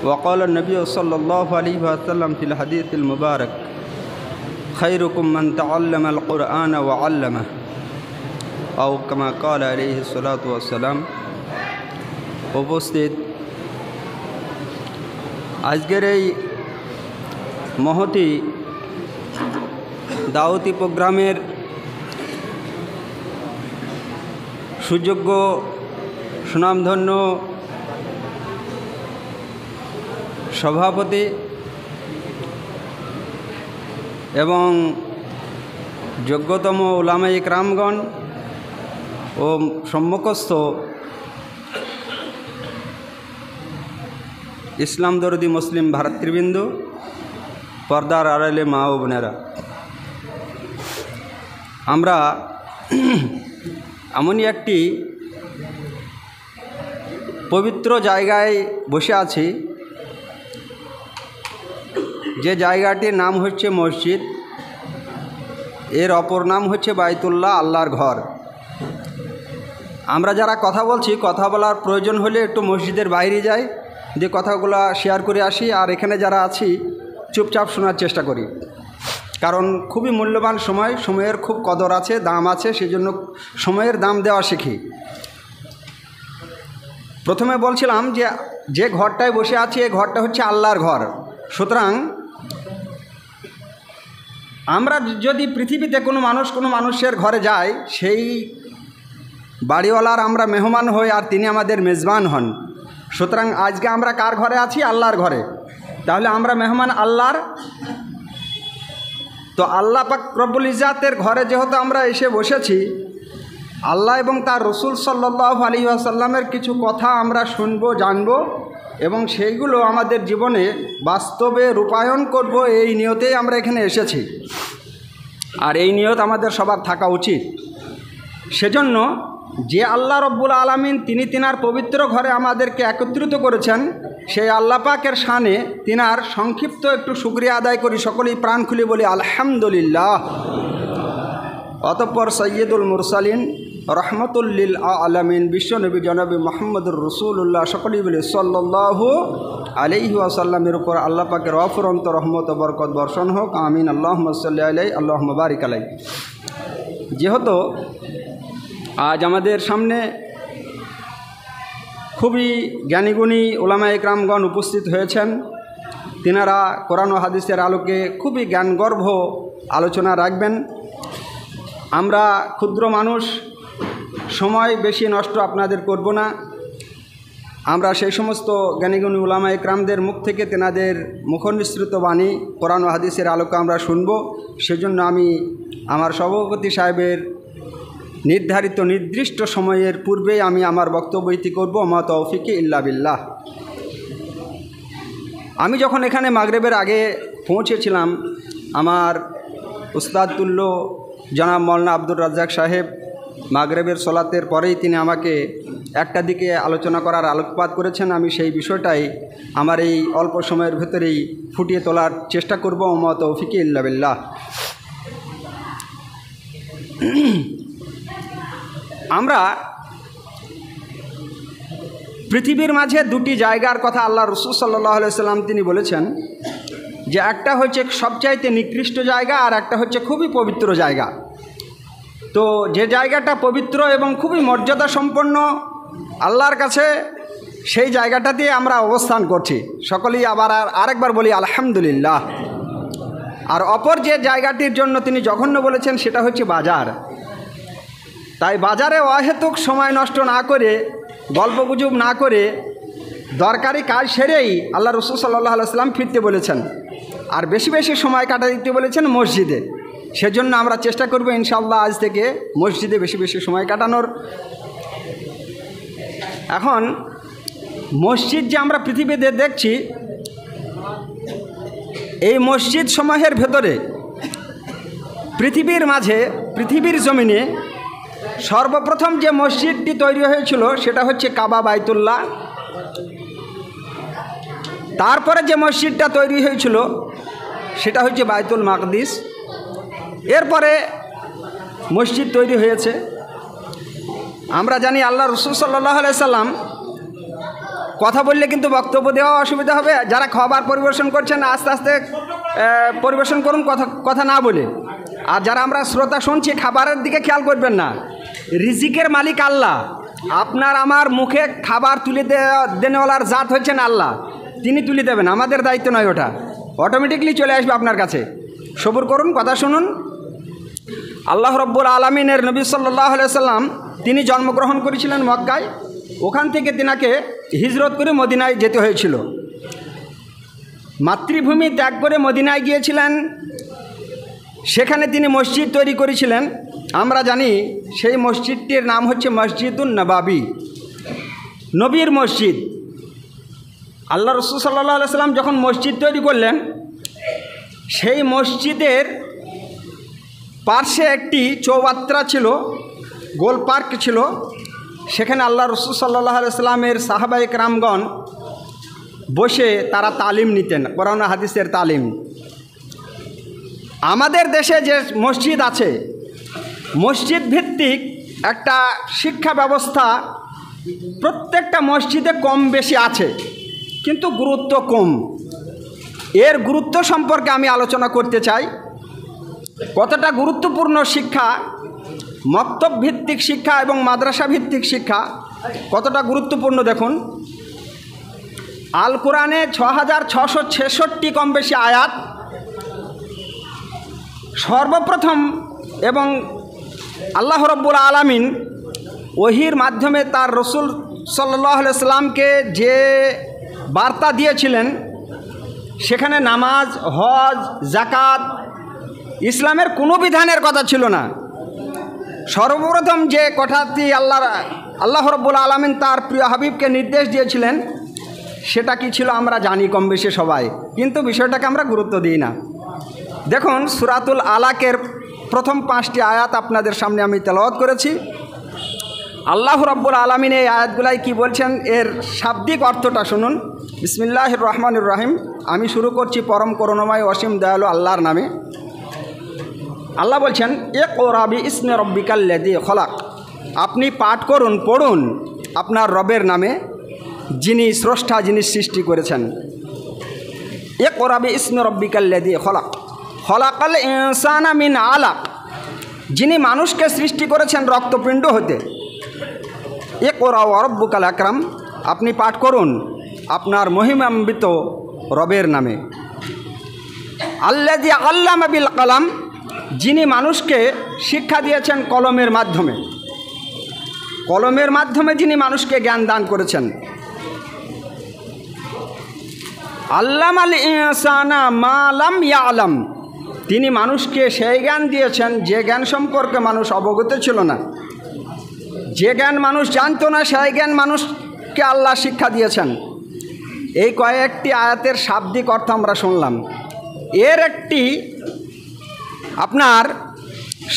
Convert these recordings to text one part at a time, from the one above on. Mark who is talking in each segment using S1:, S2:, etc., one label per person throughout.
S1: وقال النبي صلى الله عليه وسلم في الحديث المبارك خيركم من تعلم القرآن وعلمه أو كما قال عليه الصلاة والسلام। উপস্থিত আজকের এই মহতি দাওয়াতি প্রোগ্রামের সুযোগ্য সুনামধন্য সভাপতি এবং যোগ্যতম উলামায়ে কেরামগণ ও সম্মুখস্থ ইসলাম দরদি মুসলিম ভারতৃবৃন্দ, পর্দার আড়ালে মা ও বোনেরা, আমরা এমনই একটি পবিত্র জায়গায় বসে আছি যে জায়গাটির নাম হচ্ছে মসজিদ, এর অপর নাম হচ্ছে বাইতুল্লাহ, আল্লাহর ঘর। আমরা যারা কথা বলছি, কথা বলার প্রয়োজন হলে একটু মসজিদের বাইরে যাই, যে কথাগুলো শেয়ার করে আসি, আর এখানে যারা আছি চুপচাপ শোনার চেষ্টা করি, কারণ খুবই মূল্যবান সময়, সময়ের খুব কদর আছে, দাম আছে, সেজন্য সময়ের দাম দেওয়া শিখি। প্রথমে বলছিলাম যে ঘরটায় বসে আছি এই ঘরটা হচ্ছে আল্লাহর ঘর। সুতরাং আমরা যদি পৃথিবীতে কোনো মানুষের ঘরে যাই, সেই বাড়িওয়ালার আমরা মেহমান হই আর তিনি আমাদের মেজবান হন। সুতরাং আজকে আমরা কার ঘরে আছি? আল্লাহর ঘরে। তাহলে আমরা মেহমান আল্লাহর। তো আল্লাহ পাক রব্বুল ইজ্জাতের ঘরে যেহেতু আমরা এসে বসেছি, আল্লাহ এবং তার রসুল সাল্লাল্লাহু আলাইহি ওয়াসাল্লামের কিছু কথা আমরা শুনবো, জানবো এবং সেইগুলো আমাদের জীবনে বাস্তবে রূপায়ণ করব, এই নিয়তেই আমরা এখানে এসেছি। আর এই নিয়ত আমাদের সবার থাকা উচিত। সেজন্য যে আল্লাহ রব্বুল আলামিন তিনি তিনার পবিত্র ঘরে আমাদেরকে একত্রিত করেছেন, সেই আল্লাহ পাকের শানে তিনার সংক্ষিপ্ত একটু শুকরিয়া আদায় করি, সকলেই প্রাণ খুলে বলি আলহামদুলিল্লাহ। অতঃপর সৈয়দুল মুরসালিন রহমতুল লিল আলামিন বিশ্বনবী জনাবি মুহাম্মদুর রাসূলুল্লাহ সকলেই বলি সাল্লাল্লাহু আলাইহি ওয়াসাল্লামের উপর আল্লাহ পাকের অফুরন্ত রহমত ও বরকত বর্ষণ হোক, আমিন। আল্লাহুম্মা সাল্লি আলাইহি আল্লাহুম্মা বারিক আলাইহি। যেহেতু আজ আমাদের সামনে খুবই জ্ঞানীগুণী উলামায়ে কেরামগণ উপস্থিত হয়েছেন, তিনারা কোরআন ও হাদিসের আলোকে খুবই জ্ঞানগর্ভ আলোচনা রাখবেন। আমরা ক্ষুদ্র মানুষ, সময় বেশি নষ্ট আপনাদের করব না। আমরা সেই সমস্ত জ্ঞানীগুণী উলামায়ে কেরামদের মুখ থেকে তেনাদের মুখনিসৃত বাণী কোরআন ও হাদিসের আলোকে আমরা শুনব। সেজন্য আমি আমার সভাপতি সাহেবের নির্ধারিত নির্দিষ্ট সময়ের পূর্বেই আমি আমার বক্তব্য ইতি করব। মা তৌফিকি ইল্লা বিল্লাহ। আমি যখন এখানে মাগরিবের আগে পৌঁছেছিলাম, আমার উস্তাদ তুল্য জনাব মৌলানা আব্দুর রাজ্জাক সাহেব মাগরিবের সলাতের পরেই তিনি আমাকে একটা দিকে আলোচনা করার আলোকপাত করেছেন। আমি সেই বিষয়টাই আমার এই অল্প সময়ের ভেতরেই ফুটিয়ে তোলার চেষ্টা করব। মা তৌফিকি ইল্লা বিল্লাহ। আমরা পৃথিবীর মাঝে দুটি জায়গার কথা আল্লাহ রাসূল সাল্লাল্লাহু আলাইহি সাল্লাম তিনি বলেছেন, যে একটা হচ্ছে সবচাইতে নিকৃষ্ট জায়গা আর একটা হচ্ছে খুবই পবিত্র জায়গা। তো যে জায়গাটা পবিত্র এবং খুবই মর্যাদা সম্পন্ন আল্লাহর কাছে, সেই জায়গাটাতে আমরা অবস্থান করছি। সকলেই আবার আরেকবার বলি আলহামদুলিল্লাহ। আর অপর যে জায়গাটির জন্য তিনি জঘন্য বলেছেন সেটা হচ্ছে বাজার। তাই বাজারে অহেতুক সময় নষ্ট না করে, গল্পগুজব না করে, দরকারি কাজ সেরেই আল্লাহ রাসূল সাল্লাল্লাহু আলাইহি সাল্লাম ফিরতে বলেছেন, আর বেশি বেশি সময় কাটা দিতে বলেছেন মসজিদে। সেজন্য আমরা চেষ্টা করব ইনশাআল্লাহ আজ থেকে মসজিদে বেশি বেশি সময় কাটানোর। এখন মসজিদ যে আমরা পৃথিবীতে দেখছি, এই মসজিদ সমূহের ভেতরে পৃথিবীর মাঝে, পৃথিবীর জমিনে সর্বপ্রথম যে মসজিদটি তৈরি হয়েছিল সেটা হচ্ছে কাবা, বাইতুল্লাহ। তারপরে যে মসজিদটা তৈরি হয়েছিল সেটা হচ্ছে বাইতুল মাকদিস। এরপরে মসজিদ তৈরি হয়েছে। আমরা জানি আল্লাহ রাসূল সাল্লাল্লাহু আলাইহি সাল্লাম কথা বললে কিন্তু বক্তব্য দেওয়া অসুবিধা হবে। যারা খাবার পরিবেশন করছেন আস্তে আস্তে পরিবেশন করুন, কথা না বলে। আর যারা আমরা শ্রোতা শুনছি খাবারের দিকে খেয়াল করবেন না। রিজিকের মালিক আল্লাহ, আপনার আমার মুখে খাবার তুলে দেনেওয়ালার জাত হচ্ছেন আল্লাহ, তিনি তুলে দেবেন, আমাদের দায়িত্ব নয় ওটা, অটোমেটিকলি চলে আসবে আপনার কাছে। সবুর করুন, কথা শুনুন। আল্লাহ রব্বুল আলমিনের নবী সাল্লাল্লাহু আলাইহি সাল্লাম তিনি জন্মগ্রহণ করেছিলেন মক্কায়, ওখান থেকে তিনাকে হিজরত করে মদিনায় যেতে হয়েছিল। মাতৃভূমি ত্যাগ করে মদিনায় গিয়েছিলেন, সেখানে তিনি মসজিদ তৈরি করেছিলেন। আমরা জানি সেই মসজিদটির নাম হচ্ছে মসজিদুন নবাবী, নবীর মসজিদ। আল্লাহ রাসূল সাল্লাল্লাহু আলাইহি সাল্লাম যখন মসজিদ তৈরি করলেন, সেই মসজিদের পার্শ্বে একটি চৌবাত্রা ছিল, গোল পার্ক ছিল। সেখানে আল্লাহ রাসূল সাল্লাল্লাহু আলাইহি সাল্লামের সাহাবায়ে কেরামগণ বসে তারা তালিম নিতেন, কোরআন হাদিসের তালিম। আমাদের দেশে যে মসজিদ আছে, মসজিদ ভিত্তিক একটা শিক্ষা ব্যবস্থা প্রত্যেকটা মসজিদে কম বেশি আছে, কিন্তু গুরুত্ব কম। এর গুরুত্ব সম্পর্কে আমি আলোচনা করতে চাই। কতটা গুরুত্বপূর্ণ শিক্ষা, মক্তব ভিত্তিক শিক্ষা এবং মাদ্রাসা ভিত্তিক শিক্ষা কতটা গুরুত্বপূর্ণ দেখুন। আল কোরআনে 6666 কম বেশি আয়াত। সর্বপ্রথম এবং আল্লাহ রব্বুল আলামিন ওহির মাধ্যমে তার রসুল সাল্লাল্লাহু আলাইহি সাল্লামকে যে বার্তা দিয়েছিলেন, সেখানে নামাজ, হজ, যাকাত, ইসলামের কোনো বিধানের কথা ছিল না। সর্বপ্রথম যে কথাটি আল্লাহ রব্বুল আলামিন তার প্রিয় হাবিবকে নির্দেশ দিয়েছিলেন, সেটা কি ছিল আমরা জানি কম বেশি সবাই, কিন্তু বিষয়টাকে আমরা গুরুত্ব দিই না। দেখুন, সূরাতুল আলাকের প্রথম 5টি আয়াত আপনাদের সামনে আমি তেলাওয়াত করেছি। আল্লাহ রব্বুল আলামিন এই আয়াতগুলাই কি বলছেন, এর শাব্দিক অর্থটা শুনুন। বিসমিল্লাহির রহমানির রহিম। আমি শুরু করছি পরম করুণাময় অসীম দয়ালু আল্লাহর নামে। আল্লাহ বলছেন, ইকরা বিইসমি রব্বিকাল্লাযী খলাক। আপনি পাঠ করুন, পড়ুন আপনার রবের নামে, যিনি স্রষ্টা, যিনি সৃষ্টি করেছেন। ইকরা বিইসমি রব্বিকাল্লাযী খলাক, খলাকাল ইনসানা মিন আলাক। যিনি মানুষকে সৃষ্টি করেছেন রক্তপিণ্ড হতে। ইকরা ওয়া রব্বুকাল আকরাম। আপনি পাঠ করুন আপনার মহিমান্বিত রবের নামে। আল্লাযী আল্লামা বিল কলম। যিনি মানুষকে শিক্ষা দিয়েছেন কলমের মাধ্যমে, কলমের মাধ্যমে যিনি মানুষকে জ্ঞান দান করেছেন। আল্লামাল ইনসানা মা লাম ইয়ালাম। তিনি মানুষকে সেই জ্ঞান দিয়েছেন যে জ্ঞান সম্পর্কে মানুষ অবগত ছিল না, যে জ্ঞান মানুষ জানতো না, সেই জ্ঞান মানুষকে আল্লাহ শিক্ষা দিয়েছেন। এই কয়েকটি আয়াতের শাব্দিক অর্থ আমরা শুনলাম। এর একটি আপনার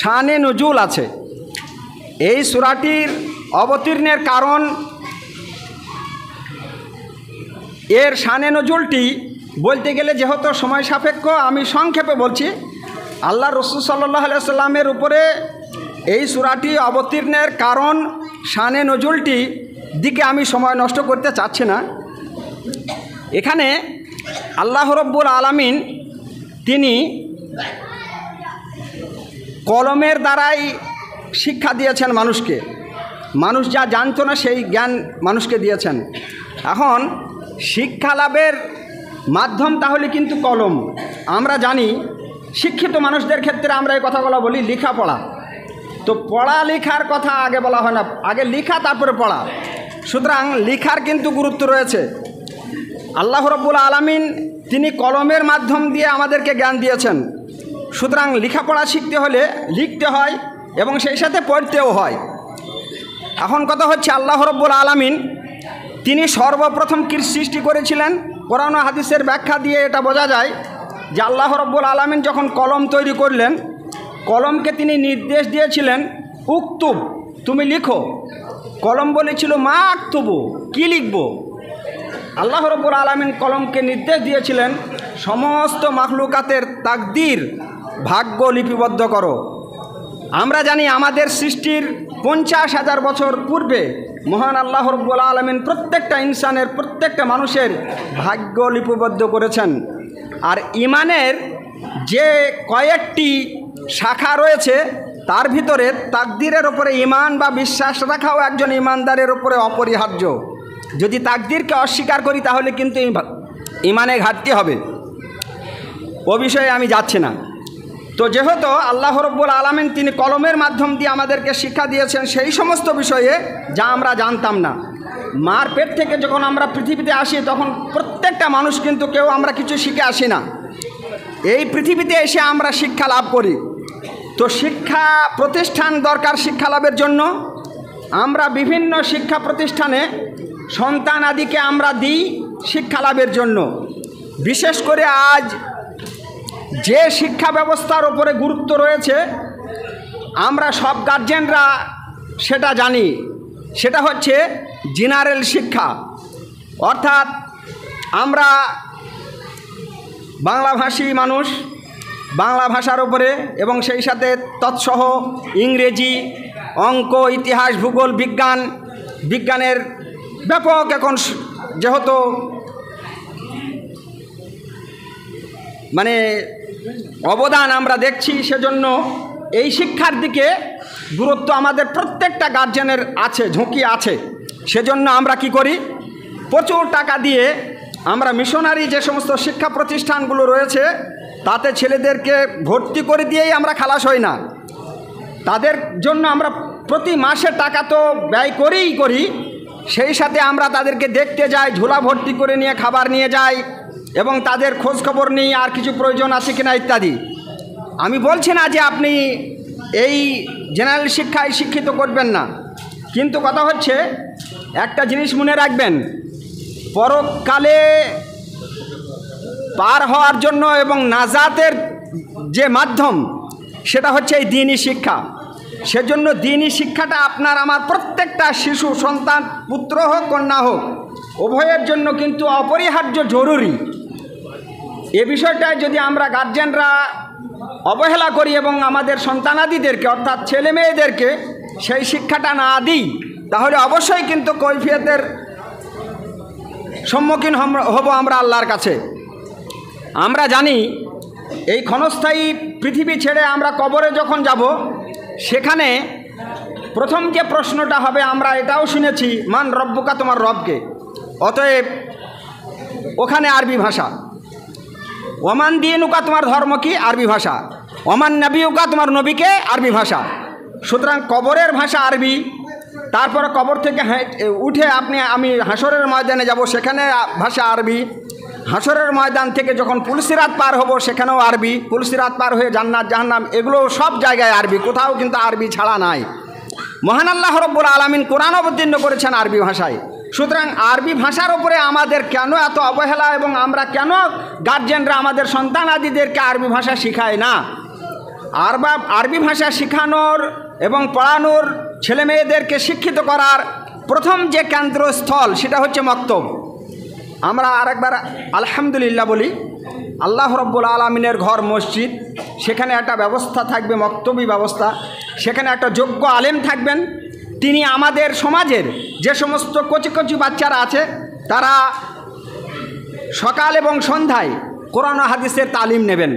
S1: শানে নুজুল আছে। এই সূরাটির অবতীর্ণের কারণ, এর শানে নজুলটি বলতে গেলে যেহেতু সময় সাপেক্ষ, আমি সংক্ষেপে বলছি। আল্লাহ রাসূল সাল্লাল্লাহু আলাইহি সাল্লামের উপরে এই সূরাটি অবতীর্ণের কারণ, শানে নজুলটি দিকে আমি সময় নষ্ট করতে চাচ্ছি না। এখানে আল্লাহ রব্বুল আলামিন তিনি কলমের দ্বারাই শিক্ষা দিয়েছেন মানুষকে। মানুষ যা জানতো না সেই জ্ঞান মানুষকে দিয়েছেন। এখন শিক্ষা লাভের মাধ্যম তাহলে কিন্তু কলম। আমরা জানি শিক্ষিত মানুষদের ক্ষেত্রে আমরা এই কথাগুলো বলি লেখাপড়া। তো পড়া লেখার কথা আগে বলা হয় না, আগে লেখা তারপরে পড়া। সুতরাং লেখার কিন্তু গুরুত্ব রয়েছে। আল্লাহ রব্বুল আলামিন তিনি কলমের মাধ্যম দিয়ে আমাদেরকে জ্ঞান দিয়েছেন। সুতরাং লেখাপড়া শিখতে হলে লিখতে হয় এবং সেই সাথে পড়তেও হয়। এখন কথা হচ্ছে আল্লাহ রব্বুল আলামিন তিনি সর্বপ্রথম কি সৃষ্টি করেছিলেন, কোরআন ও হাদিসের ব্যাখ্যা দিয়ে এটা বোঝা যায় যে আল্লাহ রব্বুল আলামিন যখন কলম তৈরি করলেন, কলমকে তিনি নির্দেশ দিয়েছিলেন উক্তুব, তুমি লিখো। কলম বলেছিল মা আক্তুবু, কি লিখব। আল্লাহ রব্বুল আলামিন কলমকে নির্দেশ দিয়েছিলেন সমস্ত মাখলুকাতের তাকদীর, ভাগ্য লিপিবদ্ধ করো। আমরা জানি আমাদের সৃষ্টির 50,000 বছর পূর্বে মহান আল্লাহ রাব্বুল আলামিন প্রত্যেকটা ইনসানের, প্রত্যেকটা মানুষের ভাগ্য লিপিবদ্ধ করেছেন। আর ইমানের যে কয়েকটি শাখা রয়েছে তার ভিতরে তাকদীরের ওপরে ইমান বা বিশ্বাস রাখাও একজন ইমানদারের ওপরে অপরিহার্য। যদি তাকদীরকে অস্বীকার করি তাহলে কিন্তু ইমানে ঘাটতি হবে। ও বিষয়ে আমি যাচ্ছি না। তো যেহেতু আল্লাহ রাব্বুল আলামিন তিনি কলমের মাধ্যম দিয়ে আমাদেরকে শিক্ষা দিয়েছেন সেই সমস্ত বিষয়ে যা আমরা জানতাম না। মার পেট থেকে যখন আমরা পৃথিবীতে আসি তখন প্রত্যেকটা মানুষ কিন্তু কেউ আমরা কিছু শিখে আসি না, এই পৃথিবীতে এসে আমরা শিক্ষা লাভ করি। তো শিক্ষা প্রতিষ্ঠান দরকার শিক্ষা লাভের জন্য। আমরা বিভিন্ন শিক্ষা প্রতিষ্ঠানে সন্তান আদিকে আমরা দিই শিক্ষা লাভের জন্য। বিশেষ করে আজ যে শিক্ষা ব্যবস্থার উপরে গুরুত্ব রয়েছে আমরা সব গার্জেনরা সেটা জানি, সেটা হচ্ছে জেনারেল শিক্ষা। অর্থাৎ আমরা বাংলাভাষী মানুষ, বাংলা ভাষার উপরে এবং সেই সাথে তৎসহ ইংরেজি, অঙ্ক, ইতিহাস, ভূগোল, বিজ্ঞানের ব্যাপক এখন যেহেতু অবদান আমরা দেখছি, সেজন্য এই শিক্ষার দিকে গুরুত্ব আমাদের প্রত্যেকটা গার্জেনের আছে, ঝুঁকি আছে। সেজন্য আমরা কি করি, প্রচুর টাকা দিয়ে আমরা মিশনারি যে সমস্ত শিক্ষা প্রতিষ্ঠানগুলো রয়েছে তাতে ছেলেদেরকে ভর্তি করে দিয়েই আমরা খালাস হই না। তাদের জন্য আমরা প্রতি মাসে টাকা তো ব্যয় করি, সেই সাথে আমরা তাদেরকে দেখতে যাই, ঝোলা ভর্তি করে নিয়ে খাবার নিয়ে যাই এবং তাদের খোঁজ খবর নিই আর কিছু প্রয়োজন আছে কিনা ইত্যাদি। আমি বলছি না যে আপনি এই জেনারেল শিক্ষায় শিক্ষিত করবেন না, কিন্তু কথা হচ্ছে একটা জিনিস মনে রাখবেন, পরকালে পার হওয়ার জন্য এবং নাজাতের যে মাধ্যম সেটা হচ্ছে এই দ্বীনি শিক্ষা। সেজন্য দ্বীনি শিক্ষাটা আপনার আমার প্রত্যেকটা শিশু সন্তান, পুত্র হোক কন্যা হোক, উভয়ের জন্য কিন্তু অপরিহার্য জরুরি। এ বিষয়টায় যদি আমরা গার্জেনরা অবহেলা করি এবং আমাদের সন্তানাদিদেরকে অর্থাৎ ছেলে মেয়েদেরকে সেই শিক্ষাটা না দিই তাহলে অবশ্যই কিন্তু কৈফিয়তের সম্মুখীন হব আমরা আল্লাহর কাছে। আমরা জানি এই ক্ষণস্থায়ী পৃথিবী ছেড়ে আমরা কবরে যখন যাব সেখানে প্রথম যে প্রশ্নটা হবে, আমরা এটাও শুনেছি মান রব্বুকা, তোমার রবকে। অতএব ওখানে আরবি ভাষা। ওমান দিনুকা, তোমার ধর্ম কি? আরবি ভাষা। ওমান নবিউকা, তোমার নবীকে? আরবি ভাষা। সুতরাং কবরের ভাষা আরবি। তারপরে কবর থেকে উঠে আমি হাসরের ময়দানে যাব, সেখানে ভাষা আরবি। হাসরের ময়দান থেকে যখন পুলসিরাত পার হব সেখানেও আরবি। পুলসিরাত পার হয়ে জান্নাত জাহান্নাম, এগুলো সব জায়গায় আরবি, কোথাও কিন্তু আরবি ছাড়া নাই। মহান আল্লাহ রাব্বুল আলামিন কোরআন অবতীর্ণ করেছেন আরবি ভাষায়। সুতরাং আরবি ভাষার উপরে আমাদের কেন এত অবহেলা এবং আমরা কেন গার্জেনরা আমাদের সন্তান আদিদেরকে আরবি ভাষা শিখায় না? আরবি ভাষা শেখানোর এবং পড়ানোর, ছেলে মেয়েদেরকে শিক্ষিত করার প্রথম যে কেন্দ্রস্থল সেটা হচ্ছে মক্তব। আমরা আরেকবার আলহামদুলিল্লাহ বলি। আল্লাহ রাব্বুল আলামিনের ঘর মসজিদ, সেখানে একটা ব্যবস্থা থাকবে, মক্তবী ব্যবস্থা। সেখানে একটা যোগ্য আলেম থাকবেন, তিনি আমাদের সমাজের যে সমস্ত কচি কচি বাচ্চারা আছে তারা সকাল এবং সন্ধ্যায় কোরআন ও হাদিসের তালিম নেবেন।